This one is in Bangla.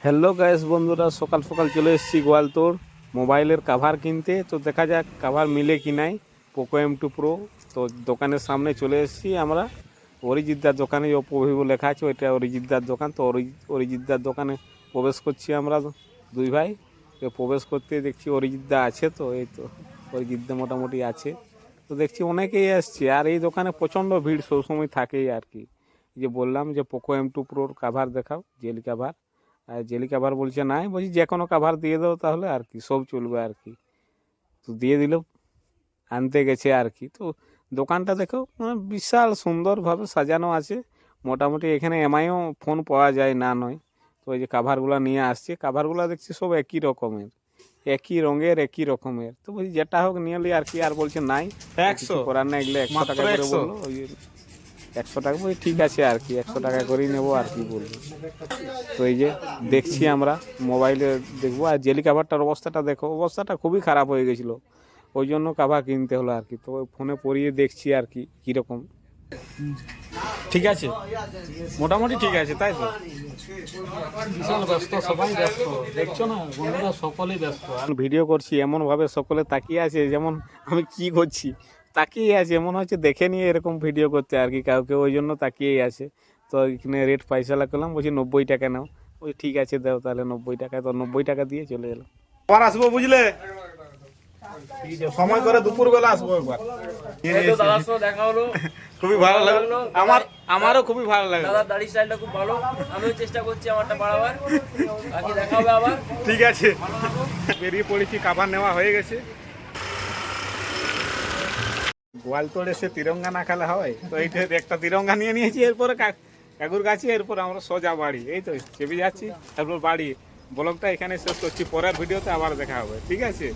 হ্যালো গাইস বন্ধুরা, সকাল সকাল চলে এসেছি গোয়ালতোড় মোবাইলের কাভার কিনতে। তো দেখা যাক কাভার মিলে কি নাই। Poco M2 pro. তো দোকানের সামনে চলে এসেছি আমরা। অরিজিৎদার দোকানে ওপো ভিভো লেখা আছে, ওইটা অরিজিৎদার দোকান। তো অরিজিৎদার দোকানে প্রবেশ করছি আমরা দুই ভাই। তো প্রবেশ করতে দেখছি অরিজিৎদা আছে। তো এই তো অরিজিৎদা মোটামুটি আছে। তো দেখছি অনেকেই আসছে, আর এই দোকানে প্রচণ্ড ভিড় সবসময় থাকেই আর কি। এই যে বললাম যে পোকো M2 প্রোর কাভার দেখাও, জেল কাভার। আর জেলি কাভার বলছে নাই, বলছি যে কোনো কাভার দিয়ে দাও তাহলে আর কি, সব চলবে আর কি। তো দিয়ে দিল, আনতে গেছে আর কি। তো দোকানটা দেখো, মানে বিশাল সুন্দরভাবে সাজানো আছে। মোটামুটি এখানে এমআইও ফোন পাওয়া যায় না নয়। তো এই যে কাভারগুলো নিয়ে আসছে, কাভারগুলো দেখছি সব একই রকমের, একই রঙের, একই রকমের। তো বলছি যেটা হোক নিয়ে লি আর কি। আর বলছে নাই 100 করার না, এগুলো 100 টাকা করে বললো। ওই 100 টাকা, বলছি ঠিক আছে আর কি, 100 টাকা করেই নেবো আর কি বলবো। তো এই যে দেখছি আমরা মোবাইলে দেখবো। আর জেলি কাভারটার অবস্থাটা দেখো, অবস্থাটা খুবই খারাপ হয়ে গেছিলো, ওই জন্য কাভার কিনতে হলো আর কি। তো ফোনে পরিয়ে দেখছি আর কি কীরকম। ঠিক আছে, মোটামুটি ঠিক আছে, তাই তো। বিশাল ব্যস্ত, সবাই ব্যস্ত, দেখছো না বন্ধুরা, সকলেই ব্যস্ত। আমি ভিডিও করছি এমনভাবে সকলে তাকিয়ে আছে, যেমন আমি কি করছি তাকিয়ে আছে, এমন হচ্ছে দেখে নিয়ে এরকম ভিডিও করতে আর কি কাউকে, ওই জন্য তাকিয়েই আছে। তো এখানে রেট পয়সালা করলাম, বলছি 90 টাকা নাও। ওই ঠিক আছে দাও তাহলে 90 টাকা। তো 90 টাকা দিয়ে চলে এলাম। আবার আসবো বুঝলে, সময় করে দুপুর বেলা আসবো একবার। দেখা হলো, খুবই ভালো লাগলো, আমারও খুবই ভালো লাগলো। দাদার দাড়ি স্টাইলটা খুব ভালো, আমিও চেষ্টা করছি আমারটা বাড়াবার। বাকি দেখা হবে আবার। ঠিক আছে, বেরিয়ে পড়েছি, কাভার নেওয়া হয়ে গেছে। গোয়ালতোড় এসে তিরঙ্গা না খেলা হয়, তো এইটা একটা তিরঙ্গা নিয়ে নিয়েছি। এরপরে কাকুর কাছে, এরপর আমরা সোজা বাড়ি। এই তো চেপে যাচ্ছি, তারপর বাড়ি। ব্লগটা এখানে শেষ করছি, পরের ভিডিওতে আবার দেখা হবে, ঠিক আছে।